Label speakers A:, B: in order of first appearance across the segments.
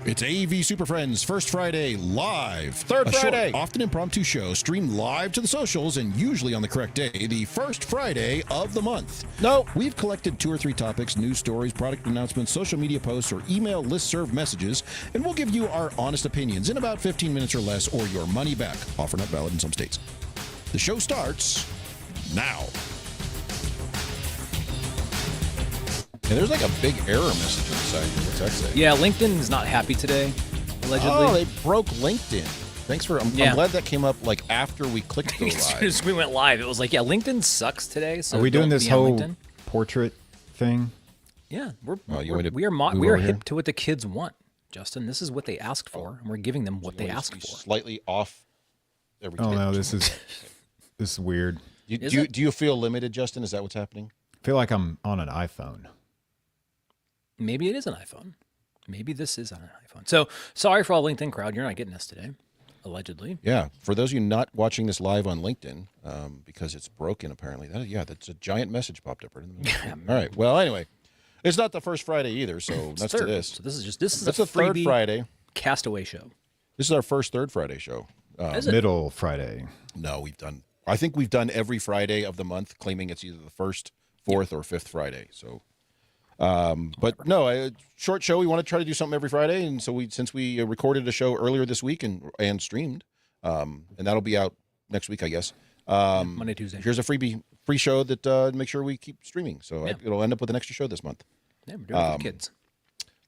A: It's AV SuperFriends First Friday Live.
B: Third Friday.
A: Short, often impromptu show streamed live to the socials and usually on the correct day, the first Friday of the month.
B: No.
A: We've collected 2 or 3 topics, news stories, product announcements, social media posts, or email listserv messages, and we'll give you our honest opinions in about 15 minutes or less, or your money back. Offer not valid in some states. The show starts now. And there's like a big error message on the side here. What's that say?
C: Yeah, LinkedIn is not happy today, allegedly.
A: Oh, they broke LinkedIn. Thanks for. I'm glad that came up like after we clicked go
C: As soon as
A: live.
C: we went live, it was like, yeah, LinkedIn sucks today. So
B: Are we doing
C: don't
B: this
C: be on
B: whole
C: LinkedIn.
B: portrait thing?
C: Yeah,
A: move
C: we are
A: over here?
C: hip to what the kids want, Justin. This is what they asked for, and we're giving them what they asked for.
A: Slightly off. Every
B: Oh
A: kid.
B: no, this is weird.
A: Do you feel limited, Justin? Is that what's happening?
B: I feel like I'm on an iPhone.
C: Maybe it is an iPhone. Maybe this is on an iPhone. So sorry for all LinkedIn crowd. You're not getting us today, allegedly.
A: Yeah. For those of you not watching this live on LinkedIn, because it's broken apparently. That's a giant message popped up right in the middle. All right. Well, anyway, it's not the first Friday either, so that's to this.
C: So this is
A: That's
C: a
A: the third
C: freebie
A: Friday.
C: Castaway show.
A: This is our first third Friday show.
C: Is it?
B: Middle Friday.
A: No, I think we've done every Friday of the month, claiming it's either the first, fourth, or fifth Friday. So, but no, short show. We want to try to do something every Friday, and so since we recorded a show earlier this week and streamed, and that'll be out next week, I guess.
C: Monday, Tuesday.
A: Here's a free show that make sure we keep streaming. So it'll end up with an extra show this month.
C: Yeah, we're doing it for the kids.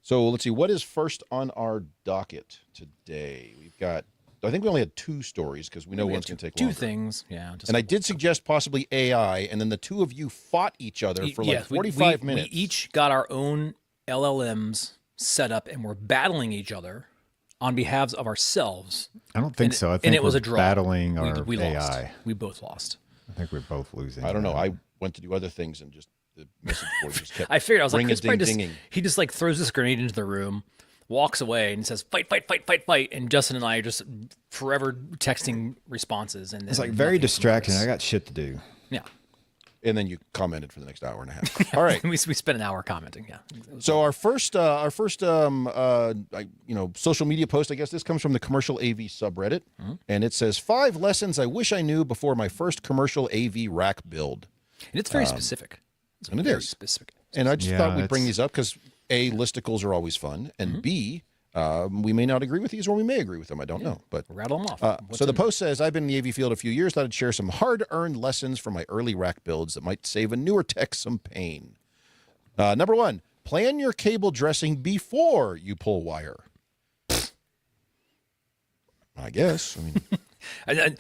A: So let's see, what is first on our docket today? We've got. I think we only had 2 stories because we know one's going to take longer.
C: 2 things, yeah.
A: And I did suggest possibly AI, and then the 2 of you fought each other for like 45 minutes.
C: We each got our own LLMs set up, and we're battling each other on behalf of ourselves.
B: I don't think so. I think
C: it was
B: we're
C: a draw.
B: battling our
C: we
B: AI.
C: lost. We both lost.
B: I think we're both losing.
A: I don't know. I went to do other things and just the message board just kept.
C: I figured I was like, Chris probably
A: dinging.
C: he just like throws this grenade into the room, walks away, and says, "Fight, fight, fight, fight, fight!" And Justin and I are just forever texting responses, and
B: It's like very distracting. I got shit to do.
C: Yeah.
A: And then you commented for the next hour and a half. All right.
C: we spent an hour commenting. Yeah.
A: So our first social media post, I guess this comes from the commercial AV subreddit, and it says 5 lessons I wish I knew before my first commercial AV rack build.
C: And it's very specific. It's
A: and it
C: very
A: is.
C: specific.
A: And I just
B: Yeah,
A: thought we'd bring
B: it's-
A: these up because A, listicles are always fun, and B, we may not agree with these or we may agree with them. I don't know. But
C: Rattle them off.
A: so the post says, I've been in the AV field a few years. Thought I'd share some hard-earned lessons from my early rack builds that might save a newer tech some pain. Number 1, plan your cable dressing before you pull wire. I guess. I mean,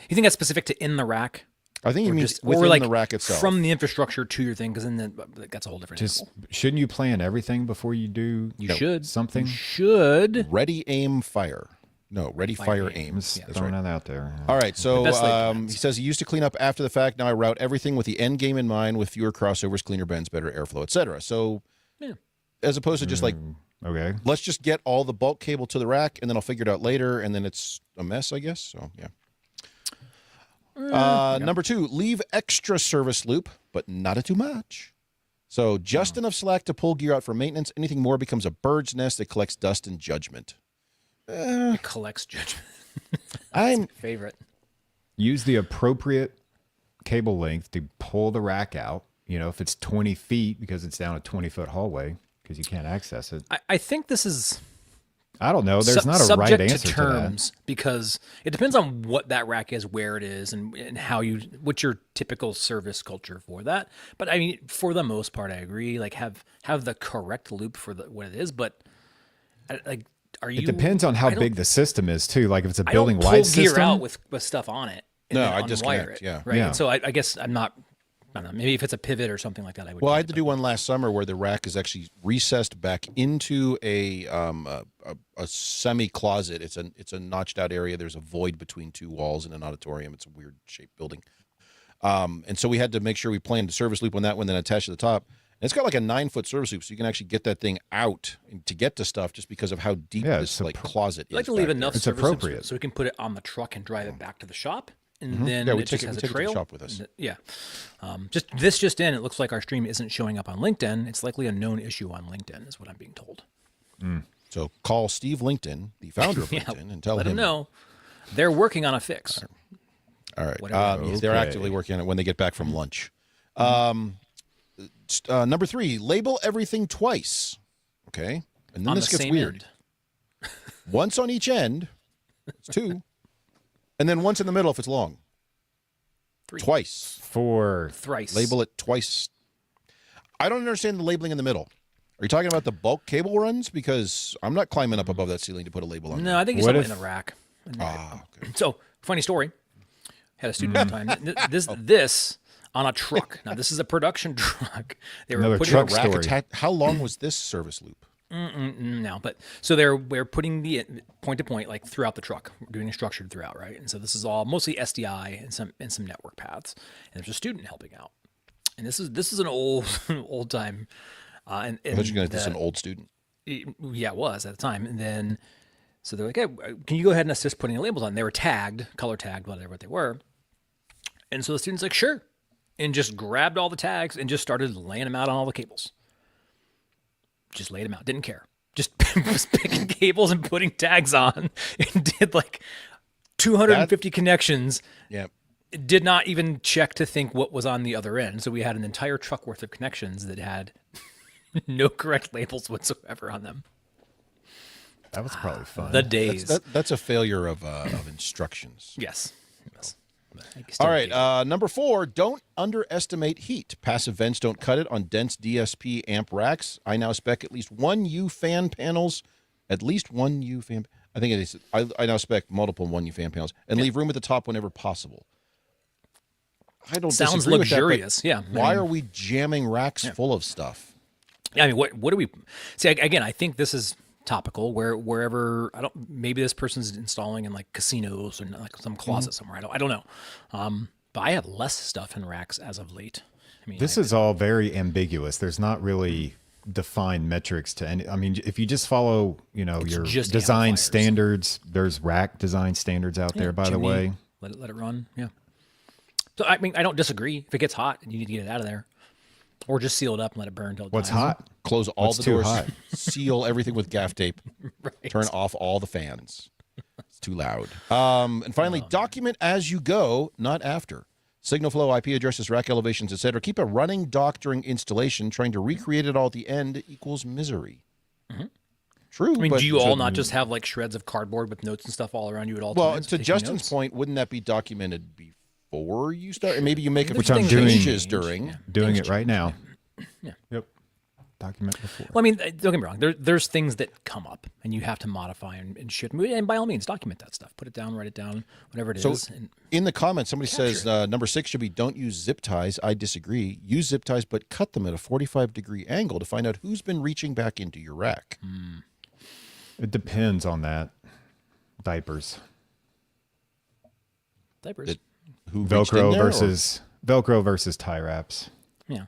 C: You think that's specific to in the rack?
A: I think you mean
C: Just
A: within
C: or like
A: the rack itself.
C: from the infrastructure to your thing, because then that's a whole different.
B: Just
C: animal.
B: shouldn't you plan everything before you do?
C: You should
B: something.
C: You should.
A: Ready, aim, fire. No, ready, fire, aim.
B: Just
A: That's
B: throwing
A: right.
B: that out there.
A: All right, so
C: best laid
A: he
C: plans.
A: says he used to clean up after the fact. Now I route everything with the end game in mind, with fewer crossovers, cleaner bends, better airflow, etc. So,
C: Yeah.
A: as opposed to just like,
B: Okay.
A: let's just get all the bulk cable to the rack, and then I'll figure it out later, and then it's a mess, I guess. So, yeah. Number 2, leave extra service loop, but not too much. So just enough slack to pull gear out for maintenance. Anything more becomes a bird's nest that collects dust and judgment.
C: It collects judgment.
A: I'm
C: Favorite.
B: Use the appropriate cable length to pull the rack out. You know, if it's 20 feet because it's down a 20-foot hallway because you can't access it.
C: I think this is
B: I don't know. There's not a
C: subject
B: right answer
C: to terms because it depends on what that rack is, where it is, and how what's your typical service culture for that. But I mean, for the most part, I agree. Like have the correct loop for what it is, but like, are you?
B: It depends on how
C: I don't-
B: big the system is too. Like if it's a
C: I don't
B: building
C: pull
B: wide
C: gear
B: system.
C: out with stuff on it. And
A: No,
C: then
A: I
C: unwire
A: disconnect,
C: it,
A: yeah.
C: right.
B: Yeah.
C: And so I guess I don't know. Maybe if it's a pivot or something like that, I would.
A: Well, I
C: change
A: had to do one last summer where the rack is actually recessed back into a semi closet. It's a notched out area. There's a void between 2 walls in an auditorium. It's a weird shaped building, and so we had to make sure we planned the service loop on that one, then attach to the top. And it's got like a 9-foot service loop, so you can actually get that thing out to get to stuff just because of how deep
B: Yeah,
A: this
B: it's
A: like closet is.
C: I like to leave
A: back
C: enough
B: It's
C: service loops
B: appropriate.
C: so we can put it on the truck and drive it back to the shop, and then
A: Yeah, we
C: it
A: take
C: just
A: it-
C: has
A: we
C: a
A: take it to the
C: trail.
A: shop with us.
C: Yeah, just in. It looks like our stream isn't showing up on LinkedIn. It's likely a known issue on LinkedIn, is what I'm being told.
A: So So call Steve LinkedIn, the founder of LinkedIn, and tell
C: Let
A: him.
C: them know they're working on a fix.
A: All right.
C: Whatever that
A: Yes, they're
B: Okay.
A: actively working on it when they get back from lunch. Number 3, label everything twice. Okay. And then
C: On
A: this
C: the
A: gets
C: same
A: weird.
C: end.
A: Once on each end, it's 2. And then once in the middle if it's long.
C: 3.
A: Twice.
B: 4.
C: Thrice.
A: Label it twice. I don't understand the labeling in the middle. Are you talking about the bulk cable runs? Because I'm not climbing up above that ceiling to put a label on
C: No,
A: there.
C: I think he's
B: What
C: talking
B: if-
C: in the rack.
A: Okay.
C: So, funny story. Had a student one time. This on a truck. Now, this is a production truck. They were
B: Another
C: putting
B: truck
C: a
A: Rack
B: story.
A: attack. How long was this service loop?
C: now, but so we're putting the point to point like throughout the truck. We're doing it structured throughout, right? And so this is all mostly SDI and some network paths. And there's a student helping out. And this is an old time. And
A: I thought you were going to this is an old student.
C: Yeah, it was at the time. And then, so they're like, hey, can you go ahead and assist putting the labels on? They were tagged, color tagged, whatever what they were. And so the student's like, sure. And just grabbed all the tags and just started laying them out on all the cables. Just laid them out. Didn't care. Just was picking cables and putting tags on and did like 250 connections.
A: Yeah.
C: Did not even check to think what was on the other end. So we had an entire truck worth of connections that had no correct labels whatsoever on them.
B: That was probably fun.
C: The days.
A: That's a failure of instructions.
C: Yes.
A: All right. Number 4, don't underestimate heat. Passive vents don't cut it on dense DSP amp racks. I now spec at least 1 U fan panels. At least 1 U fan. I think it is. I now spec multiple 1 U fan panels and leave room at the top whenever possible. I don't
C: Sounds
A: disagree with that, but
C: luxurious, yeah.
A: Why are we jamming racks full of stuff?
C: Yeah, I mean, what do we see? Again, I think this is topical. Wherever I don't, maybe this person's installing in like casinos or like some closet somewhere. I don't know. But I have less stuff in racks as of late. I mean,
B: This is all very ambiguous. There's not really defined metrics to any. I mean, if you just follow, your
C: just
B: design
C: amplifiers.
B: standards, there's rack design standards out there, by the
C: Jimmy,
B: way.
C: let it run. Yeah. So I mean, I don't disagree. If it gets hot, you need to get it out of there, or just seal it up and let it burn until it
B: What's
C: dies.
B: hot?
A: Close all
B: What's
A: the
B: too
A: doors,
B: hot?
A: seal everything with gaff tape,
C: Right.
A: turn off all the fans. It's too loud. And finally, document as you go, not after. Signal flow, IP addresses, rack elevations, etc. Keep a running dock during installation. Trying to recreate it all at the end equals misery. True.
C: I mean,
A: but
C: do you all not just have like shreds of cardboard with notes and stuff all around you at all
A: Well,
C: times?
A: to
C: taking
A: Justin's
C: notes?
A: point, wouldn't that be documented before you start? And maybe you make a
C: Which
A: few
B: I'm doing.
A: changes during.
B: Doing it right now.
C: Yeah.
B: Yep. Document before.
C: Well, I mean, don't get me wrong. There's things that come up, and you have to modify and shit. And by all means, document that stuff. Put it down, write it down, whatever it is.
A: So
C: And
A: in the comments, somebody says
C: Capture
A: number 6 should be don't use zip ties. I disagree. Use zip ties, but cut them at a 45-degree angle to find out who's been reaching back into your rack.
B: It depends on that. Diapers.
C: diapers.
A: Who reached in
B: Velcro
A: there, or-
B: versus tie wraps.
C: Yeah.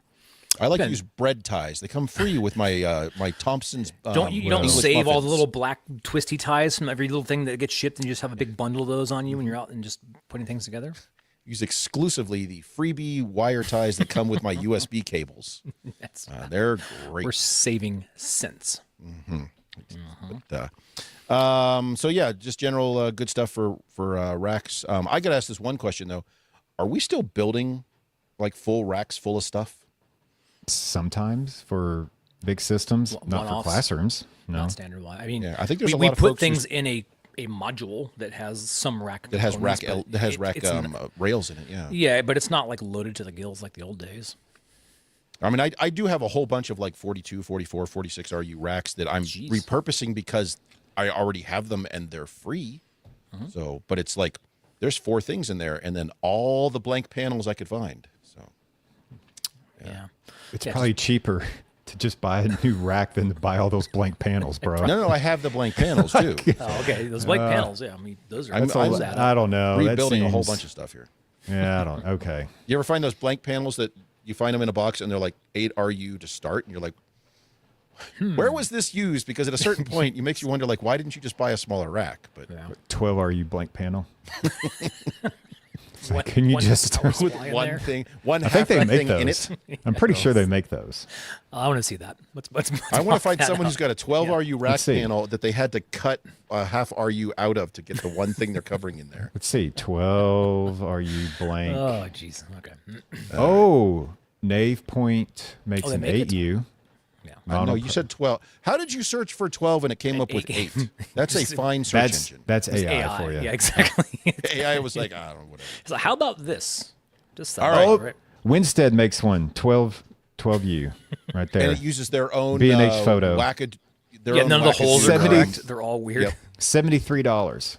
A: I like to
C: Depends.
A: use bread ties. They come free with my my Thompson's.
C: Don't you don't
A: English
C: save all the
A: muffins.
C: little black twisty ties from every little thing that gets shipped, and you just have a big bundle of those on you when you're out and just putting things together?
A: Use exclusively the freebie wire ties that come with my USB cables.
C: That's
A: They're great.
C: we're saving cents.
A: So yeah, just general good stuff for racks. I got to ask this one question though: are we still building like full racks full of stuff?
B: Sometimes for big systems, not for
C: One-offs.
B: classrooms. No.
C: Not standard one. I mean,
A: Yeah, I think there's a
C: we
A: lot of
C: put
A: folks who's-
C: things in a module that has some rack
A: That has rack
C: components, but
A: that has rack
C: it's not-
A: rails in it. Yeah.
C: yeah, but it's not like loaded to the gills like the old days.
A: I mean, I do have a whole bunch of like 42, 44, 46 RU racks that I'm
C: Jeez.
A: repurposing because I already have them and they're free. So, but it's like there's 4 things in there and then all the blank panels I could find. So,
C: Yeah.
B: It's
C: Yeah,
B: probably cheaper to just buy a new rack than to buy all those blank panels, bro.
A: no, I have the blank panels too.
C: Oh, okay. Those white panels. Yeah, I mean, those are.
A: I'm-
B: That's a
A: I'm-
B: lot-
C: add
B: I
C: up.
B: don't know. That
A: Rebuilding a whole
B: seems-
A: bunch of stuff here.
B: Yeah, I don't. Okay.
A: You ever find those blank panels that you find them in a box and they're like 8 RU to start and you're like, where was this used? Because at a certain point, it makes you wonder, like, why didn't you just buy a smaller rack? But
C: Yeah.
B: 12 RU blank panel. Can you just
C: power supply in
A: One
C: there?
A: thing, one
B: I
A: half
B: think they
A: that
B: make
A: thing in
B: those.
A: it.
B: I'm pretty sure they make those.
C: I want to see that. Let's
A: I want
C: mark
A: to find
C: that
A: someone
C: up.
A: who's got a 12 RU rack
B: see.
A: panel that they had to cut a half RU out of to get the one thing they're covering in there.
B: Let's see. 12 are you blank?
C: Oh, jeez. Okay.
B: Oh, Nave Point makes
C: they
B: an
C: make it?
B: 8U.
C: Yeah.
A: No, you said 12. How did you search for 12 and it came up with 8? That's a fine search engine.
B: That's AI,
C: AI.
B: for you.
C: Yeah, exactly.
A: AI was like, I don't know, whatever.
C: So how about this? Just
A: All right.
B: Oh, Winstead makes one. 12U right
A: And
B: there.
A: it uses their own
B: B&H photo.
A: Their
C: Yeah,
A: own
C: none of the holes are
B: 70
C: correct. They're all weird.
A: Yep.
B: $73.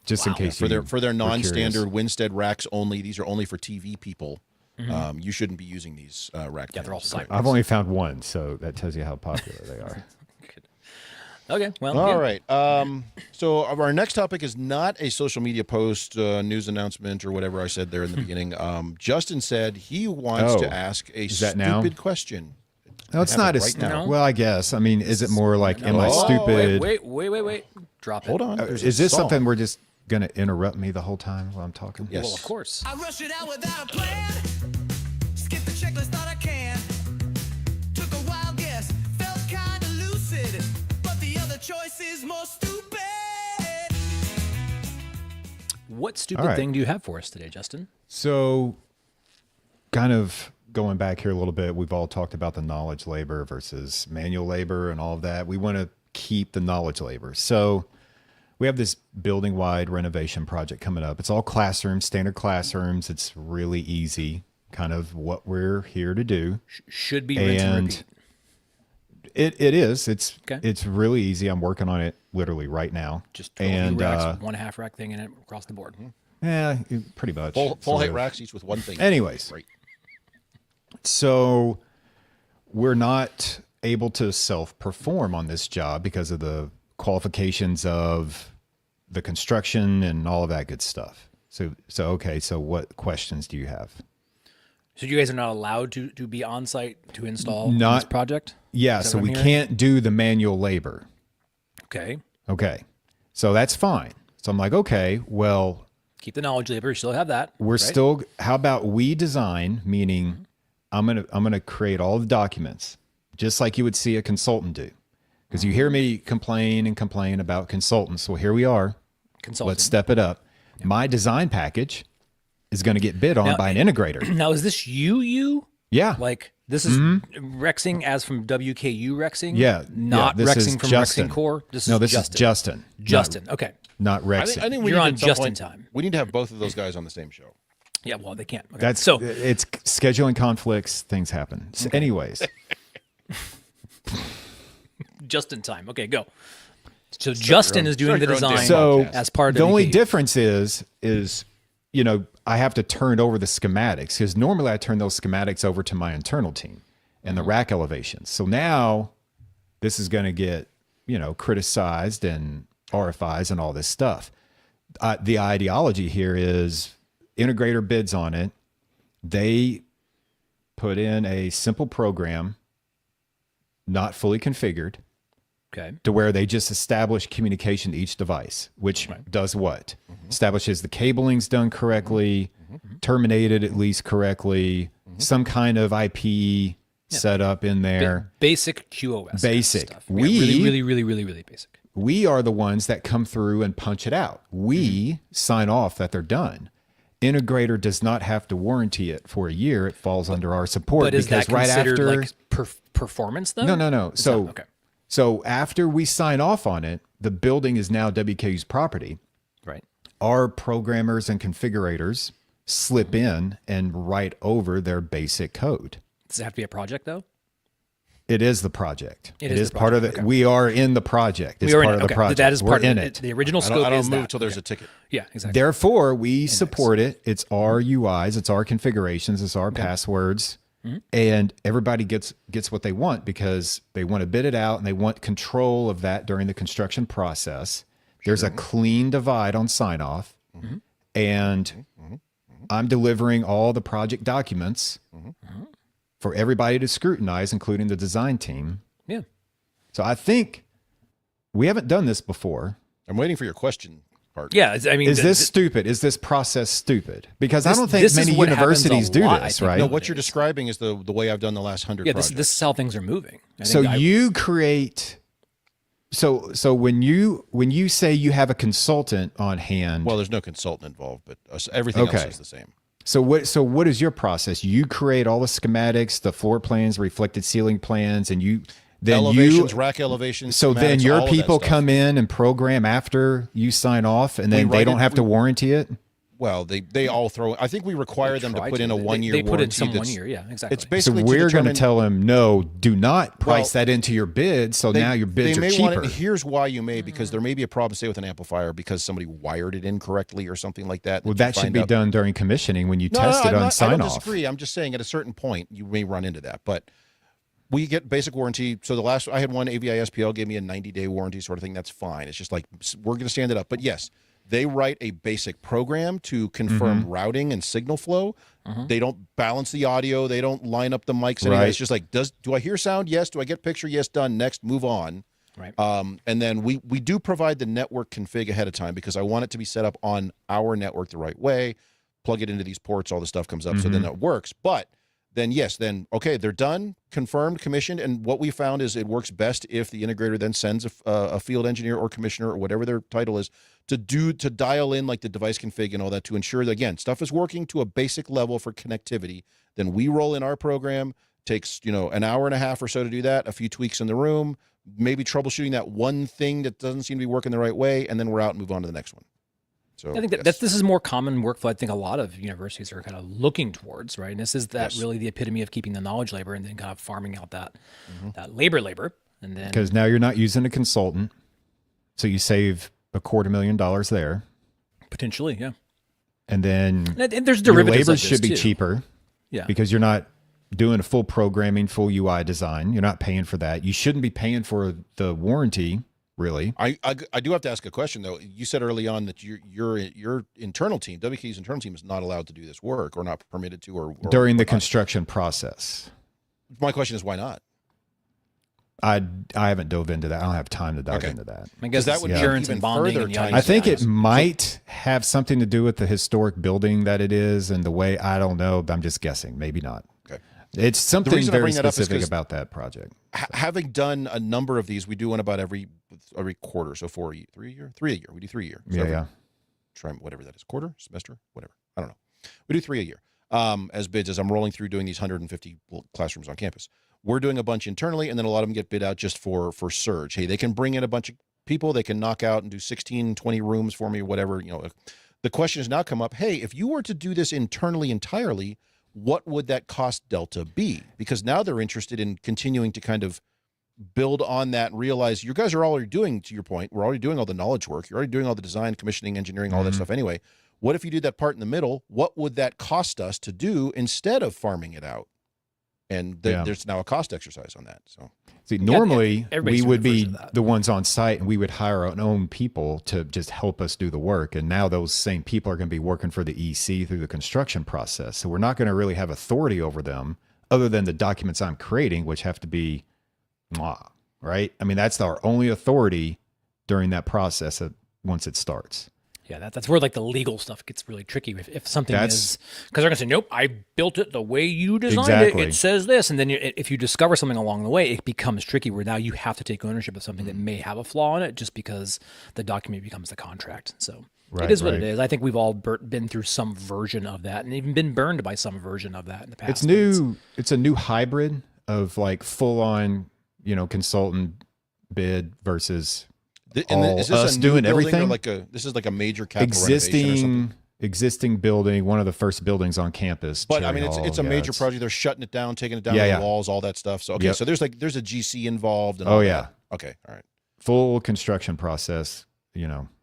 B: Just in case
A: for their
B: were
A: non-standard
B: curious.
A: Winstead racks only. These are only for TV people. You shouldn't be using these rack.
C: Yeah, they're all
A: panels.
C: silent.
B: I've only found one, so that tells you how popular they are.
C: Okay. Well.
A: All
C: yeah.
A: right. So our next topic is not a social media post, news announcement, or whatever I said there in the beginning. Justin said he wants to ask a
B: that now?
A: stupid question.
B: No, it's
A: Have
B: not
A: it
B: as
A: right now.
B: well. I guess. I mean, is it more like, am I
A: Oh,
B: stupid?
C: Wait. Drop it.
A: Hold on. There's a
B: Is this
A: song.
B: something we're just gonna interrupt me the whole time while I'm talking?
A: Yes.
C: Well, of course.
D: I rush it out without a plan. Skip the checklist, thought I can. Took a wild guess, felt kinda lucid. But the other choice is more stupid.
C: What stupid
B: All right.
C: thing do you have for us today, Justin?
B: So, kind of going back here a little bit, we've all talked about the knowledge labor versus manual labor and all of that. We want to keep the knowledge labor. So, we have this building-wide renovation project coming up. It's all classrooms, standard classrooms. It's really easy, kind of what we're here to do.
C: Should be rinse and
B: And
C: repeat.
B: it is.
C: Okay.
B: It's really easy. I'm working on it literally right now.
C: Just 12
B: and
C: racks, one half rack thing in it across the board.
B: yeah, pretty much.
A: Full
B: sort
A: height
B: of.
A: racks, each with one thing.
B: Anyways.
A: Right.
B: So we're not able to self-perform on this job because of the qualifications of the construction and all of that good stuff. So okay, so what questions do you have?
C: So you guys are not allowed to be on site to install
B: Not-
C: this project?
B: Yeah,
C: Is that
B: so
C: what
B: we
C: I'm hearing?
B: can't do the manual labor.
C: Okay.
B: Okay. So that's fine. So I'm like, okay, well,
C: Keep the knowledge labor. You still have that.
B: we're
C: right?
B: still, how about we design, meaning I'm gonna create all the documents just like you would see a consultant do. Because you hear me complain about consultants. Well, here we are.
C: Consulting.
B: Let's step it up. My design package is going to get bid on
C: Now-
B: by an integrator.
C: Now, is this you?
B: Yeah.
C: Like, this is Rexing as from WKU Rexing?
B: Yeah.
C: Not
B: yeah, this is
C: Rexing from
B: Justin.
C: Rexing Core? This
B: No,
C: is
B: this
C: Justin.
B: is Justin.
C: Justin. Okay.
B: Not
A: I
B: Rexing.
A: think we
C: You're
A: need
C: on
A: at some
C: just in
A: point-
C: time.
A: We need to have both of those guys on the same show.
C: Yeah, well, they can't. Okay.
B: That's
C: so.
B: it's scheduling conflicts. Things happen. So anyways,
C: Just in time. Okay, go. So Justin is doing
A: start
C: the
A: your own damn
C: design
B: so
C: as part of
B: the only
C: WKU.
B: difference is I have to turn over the schematics because normally I turn those schematics over to my internal team and the rack elevations. So now this is going to get criticized and RFIs and all this stuff. The ideology here is integrator bids on it. They put in a simple program, not fully configured,
C: Okay.
B: to where they just establish communication to each device, which does what? Establishes the cabling's done correctly, terminated at least correctly, some kind of IP set up in there.
C: Basic QoS.
B: Basic.
C: Stuff.
B: We-
C: really basic.
B: We are the ones that come through and punch it out. We sign off that they're done. Integrator does not have to warranty it for a year. It falls under our support
C: But is
B: because
C: that
B: right
C: considered
B: after
C: like performance though?
B: No. So
C: okay.
B: So after we sign off on it, the building is now WKU's property.
C: Right.
B: Our programmers and configurators slip in and write over their basic code.
C: Does it have to be a project though?
B: It is the project.
C: It
B: It
C: is
B: is
C: the
B: part of the.
C: project, okay.
B: We are in the project. It's
C: We are
B: part
C: in
B: of
C: it.
B: the
C: Okay.
B: project.
C: That is part
B: We're
C: of
B: in
C: it.
B: it.
C: The original
A: I
C: scope
A: don't
C: is
A: move
C: that.
A: till there's
C: Okay.
A: a ticket.
C: Yeah, exactly.
B: Therefore, we support it. It's our UIs. It's our configurations. It's our passwords. And everybody gets what they want because they want to bid it out and they want control of that during the construction process. There's a clean divide on sign off. And I'm delivering all the project documents for everybody to scrutinize, including the design team.
C: Yeah.
B: So I think we haven't done this before.
A: I'm waiting for your question part.
C: Yeah, I mean,
B: Is this stupid? Is this process stupid? Because I don't think
C: this is
B: many
C: what happens
B: universities
C: a
B: do
C: lot, I
B: this,
C: think.
B: right?
A: No, what you're describing is the way I've done the last 100
C: yeah,
A: projects.
C: this is how things are moving.
B: So you create. So when you say you have a consultant on hand,
A: Well, there's no consultant involved, but everything else is the same.
B: So what is your process? You create all the schematics, the floor plans, reflected ceiling plans, and
A: Elevations, rack elevations.
B: So then
A: schematics,
B: your
A: all of that
B: people
A: stuff.
B: come in and program after you sign off, and then they
A: write
B: don't
A: it-
B: have to warranty it.
A: Well, they all throw. I think we require them to
C: try
A: put in a 1 year.
C: They put in
A: warranty
C: some
A: that's-
C: 1 year. Yeah, exactly.
A: It's
B: So
A: basically
B: we're going to
A: determine-
B: tell them, no, do not price
A: Well,
B: that into your bid. So now your bids
A: they
B: are
A: may
B: cheaper.
A: want it, here's why you may, because there may be a problem, say, with an amplifier because somebody wired it incorrectly or something like that.
B: Well,
A: you
B: that should
A: find
B: be
A: out-
B: done during commissioning when you
A: No,
B: test it
A: I'm
B: on
A: not- I
B: sign
A: don't
B: off.
A: disagree. I'm just saying at a certain point you may run into that, but we get basic warranty. So the last I had one AVISPL gave me a 90-day warranty sort of thing. That's fine. It's just like we're going to stand it up. But yes, they write a basic program to confirm routing and signal flow. They don't balance the audio. They don't line up the mics. Anyway.
B: Right.
A: It's just like, do I hear sound? Yes. Do I get picture? Yes. Done. Next. Move on.
C: right.
A: And then we do provide the network config ahead of time because I want it to be set up on our network the right way. Plug it into these ports. All the stuff comes up. So then it works. But then yes, then okay, they're done, confirmed, commissioned, and what we found is it works best if the integrator then sends a field engineer or commissioner or whatever their title is to dial in like the device config and all that to ensure that again stuff is working to a basic level for connectivity. Then we roll in our program. Takes an hour and a half or so to do that. A few tweaks in the room, maybe troubleshooting that one thing that doesn't seem to be working the right way, and then we're out and move on to the next one. So
C: I think that this is more common workflow. I think a lot of universities are kind of looking towards, right? And this is really the epitome of keeping the knowledge labor and then kind of farming out that labor, and then
B: Because now you're not using a consultant, so you save $250,000 there,
C: potentially, yeah.
B: and then
C: And there's
B: your
C: derivatives
B: labor
C: of this
B: should be
C: too.
B: cheaper.
C: Yeah.
B: Because you're not doing a full programming, full UI design. You're not paying for that. You shouldn't be paying for the warranty, really.
A: I do have to ask a question though. You said early on that your internal team, WK's internal team, is not allowed to do this work or not permitted to, or
B: During the
A: whatnot.
B: construction process.
A: My question is why not?
B: I haven't dove into that. I don't have time to dive into that.
C: I guess
A: that would be
C: insurance
A: even
C: and bonding
A: further
C: and
A: tying
C: yada,
B: I think
C: yada.
B: it might have something to do with the historic building that it is and the way, I don't know. I'm just guessing. Maybe not.
A: Okay.
B: It's something
A: reason I
B: very
A: bring that up is
B: specific
A: 'cause
B: about that project.
A: Having done a number of these, we do one about every quarter. So 3 a year. We do 3 a year. So
B: Yeah.
A: whatever that is, quarter, semester, whatever. I don't know. We do 3 a year as bids as I'm rolling through doing these 150 classrooms on campus. We're doing a bunch internally, and then a lot of them get bid out just for surge. Hey, they can bring in a bunch of people. They can knock out and do 16, 20 rooms for me or whatever. The question has now come up, hey, if you were to do this internally entirely, what would that cost delta be? Because now they're interested in continuing to kind of build on that and realize you guys are already doing, to your point, we're already doing all the knowledge work. You're already doing all the design, commissioning, engineering, all that stuff anyway. What if you did that part in the middle? What would that cost us to do instead of farming it out? And there's now a cost exercise on that. So
B: See, normally
C: everybody's
B: we would
C: refers
B: be
C: to that.
B: the ones on site and we would hire our own people to just help us do the work. And now those same people are going to be working for the EC through the construction process. So we're not going to really have authority over them other than the documents I'm creating, which have to be, right? I mean, that's our only authority during that process once it starts.
C: Yeah, that's where like the legal stuff gets really tricky. If something
B: That's-
C: is, because they're gonna say, nope, I built it the way you designed
B: Exactly.
C: it. It says this, and then if you discover something along the way, it becomes tricky. Where now you have to take ownership of something that may have a flaw in it, just because the document becomes the contract. So
B: Right,
C: it is what
B: right.
C: it is. I think we've all been through some version of that, and even been burned by some version of that in the past.
B: It's new. It's a new hybrid of like full on, consultant bid versus
A: is this
B: us
A: a new
B: doing
A: building or
B: everything?
A: this is like a major capital renovation or something?
B: existing building, one of the first buildings on campus.
A: But I
B: Cherry
A: mean, it's
B: Hall.
A: a
B: Yeah,
A: major
B: it's-
A: project. They're shutting it down, taking it down
B: Yeah,
A: to
B: yeah.
A: the walls, all that stuff. So okay,
B: Yep.
A: so there's a GC involved. And
B: Oh
A: all
B: yeah,
A: that. Okay, all right.
B: full construction process.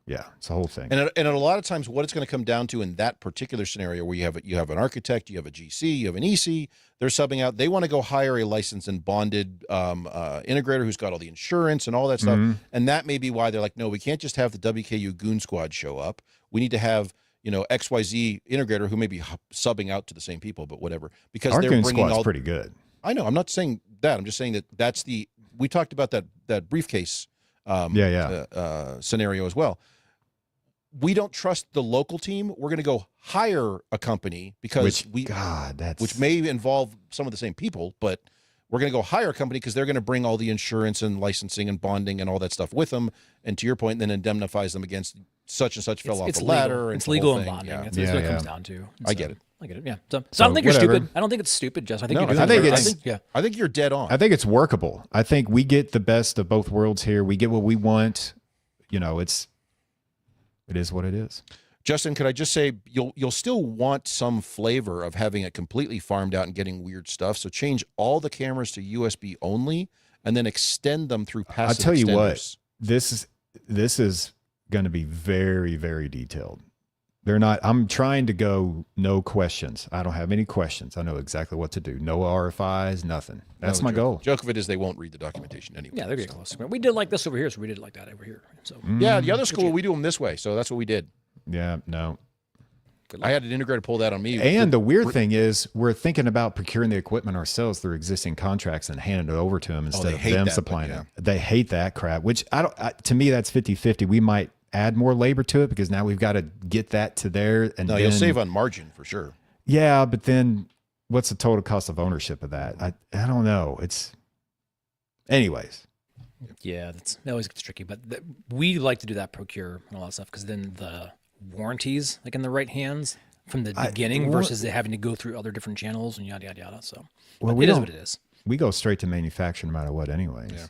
B: Yeah, it's a whole thing.
A: And a lot of times, what it's going to come down to in that particular scenario, where you have an architect, you have a GC, you have an EC, they're subbing out. They want to go hire a licensed and bonded integrator who's got all the insurance and all that stuff. And that may be why they're like, no, we can't just have the WKU Goon Squad show up. We need to have XYZ integrator who may be subbing out to the same people, but whatever, because
B: Our
A: they're
B: Goon
A: bringing
B: Squad's
A: all.
B: pretty good.
A: I know. I'm not saying that. I'm just saying that we talked about that briefcase. Scenario as well. we don't trust the local team. We're going to go hire a company because which may involve some of the same people, but we're going to go hire a company because they're going to bring all the insurance and licensing and bonding and all that stuff with them. And to your point, then indemnifies them against such and such fell off the ladder.
C: It's legal and bonding.
A: Yeah.
C: It's what it comes down to.
A: I get it.
C: I get it. Yeah. So I don't think you're stupid. I don't think it's stupid, Justin.
A: I think you're dead on.
B: I think it's workable. I think we get the best of both worlds here. We get what we want. You know, it is what it is.
A: Justin, could I just say you'll still want some flavor of having it completely farmed out and getting weird stuff. So change all the cameras to USB only, and then extend them through passive.
B: I'll tell you
A: extenders.
B: what, this is going to be very, very detailed. They're not. I'm trying to go no questions. I don't have any questions. I know exactly what to do. No RFIs, nothing. That's my goal.
A: Joke of it is they won't read the documentation anyway.
C: Yeah, they're getting close. We did like this over here, so we did like that over here. So
A: yeah, the other school we do them this way, so that's what we did.
B: Yeah, no.
A: I had an integrator pull that on me.
B: And the weird thing is, we're thinking about procuring the equipment ourselves through existing contracts and handing it over to them instead of them supplying it. They hate that crap, which to me, that's 50-50. We might add more labor to it because now we've got to get that to there. And
A: no, you'll save on margin for sure.
B: Yeah, but then what's the total cost of ownership of that? I don't know. Anyways.
C: Yeah, that always gets tricky. But we like to do that, procure and all that stuff, because then the warranties like in the right hands from the beginning versus having to go through other different channels and yada yada yada. So it is what it is.
B: We go straight to manufacturer no matter what anyway.
A: Yeah.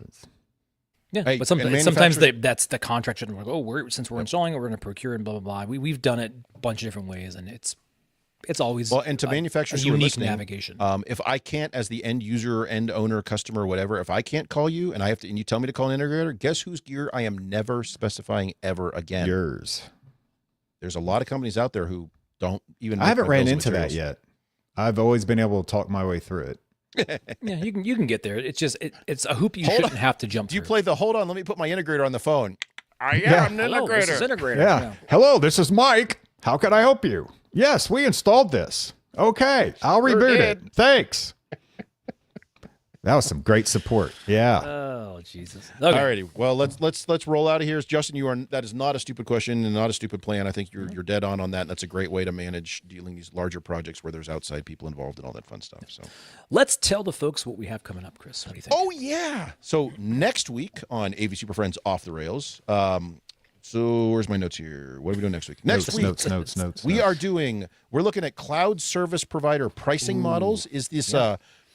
C: Yeah,
A: hey,
C: but sometimes that's the contract. And we're like, since we're installing it, we're going to procure and blah blah blah. We've done it a bunch of different ways, and it's always
A: and to manufacturers
C: a unique navigation.
A: If I can't, as the end user, end owner, customer, whatever, if I can't call you and you tell me to call an integrator, guess whose gear I am never specifying ever again?
B: Yours.
A: There's a lot of companies out there who don't even.
B: I haven't ran into that yet. I've always been able to talk my way through it.
C: Yeah, you can get there. It's just it's a hoop you shouldn't have to jump through.
A: You play the hold on, let me put my integrator on the phone. I am an integrator.
C: This is integrator.
B: Yeah. Hello, this is Mike. How can I help you? Yes, we installed this. Okay, I'll reboot it. Thanks. That was some great support. Yeah.
C: Oh Jesus. Okay.
A: Alrighty. Well, let's roll out of here. Justin, that is not a stupid question and not a stupid plan. I think you're dead on that. And that's a great way to manage dealing these larger projects where there's outside people involved and all that fun stuff. So
C: let's tell the folks what we have coming up, Chris. What do you think?
A: Oh yeah. So next week on AV SuperFriends Off the Rails. So where's my notes here? What are we doing next week? Next week, we're looking at cloud service provider pricing models. Is this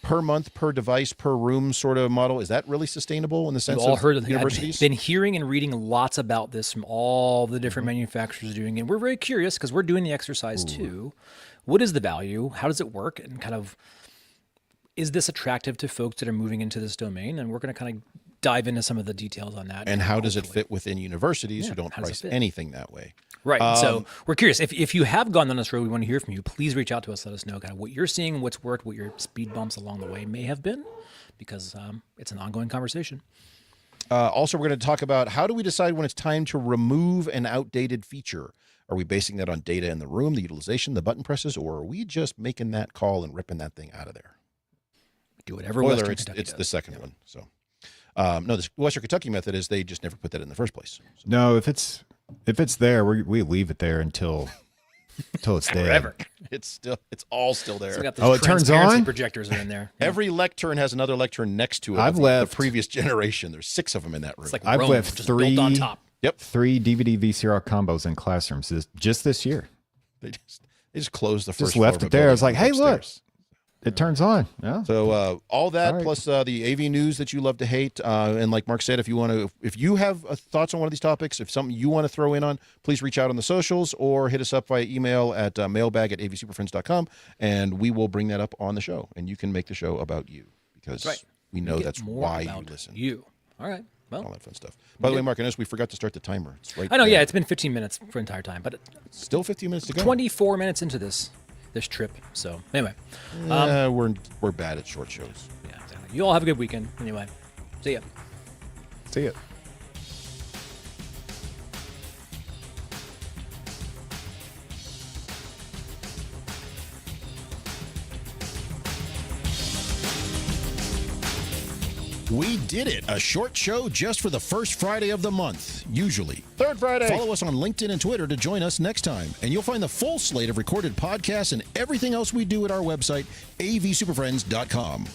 A: per month, per device, per room sort of model? Is that really sustainable in the sense of universities?
C: I've been hearing and reading lots about this from all the different manufacturers doing it. We're very curious because we're doing the exercise too. What is the value? How does it work? And kind of, is this attractive to folks that are moving into this domain? And we're going to kind of dive into some of the details on that.
A: And how does it fit within universities who don't price anything that way?
C: Right. So we're curious. If you have gone down this road, we want to hear from you. Please reach out to us. Let us know kind of what you're seeing, what's worked, what your speed bumps along the way may have been, because it's an ongoing conversation.
A: Also, we're going to talk about how do we decide when it's time to remove an outdated feature? Are we basing that on data in the room, the utilization, the button presses, or are we just making that call and ripping that thing out of there?
C: Do whatever.
A: Spoiler, it's the second one. So, no, the Western Kentucky method is they just never put that in the first place. So.
B: No, if it's there, we leave it there until it's dead.
C: Forever.
A: It's all still there.
C: Got those
B: it turns on.
C: Projectors are in there.
A: Yeah. Every lectern has another lectern next to it.
B: I've left
A: the previous generation. There's 6 of them in that room.
C: It's like
B: I've
C: Rome,
B: left
C: just
B: 3
C: built on top.
B: Yep, 3 DVD VCR combos in classrooms just this year.
A: They just closed the first.
B: Just left it there. I was like, hey,
A: upstairs.
B: look, it turns on. Yeah.
A: So all that plus the AV news that you love to hate, and like Mark said, if you have thoughts on one of these topics, if something you want to throw in on, please reach out on the socials or hit us up via email at mailbag@avsuperfriends.com, and we will bring that up on the show, and you can make the show about you because we know that's why you listen.
C: All right. Well,
A: all that fun stuff. By the way, Mark, I noticed we forgot to start the timer. It's right.
C: I know.
A: there.
C: Yeah, it's been 15 minutes for the entire time, but
A: still 15 minutes to go.
C: 24 minutes into this trip. So anyway,
A: we're bad at short shows.
C: Yeah, exactly. You all have a good weekend. Anyway, see ya.
B: See ya.
A: We did it. A short show just for the first Friday of the month, usually.
B: Third Friday.
A: Follow us on LinkedIn and Twitter to join us next time. And you'll find the full slate of recorded podcasts and everything else we do at our website, avsuperfriends.com.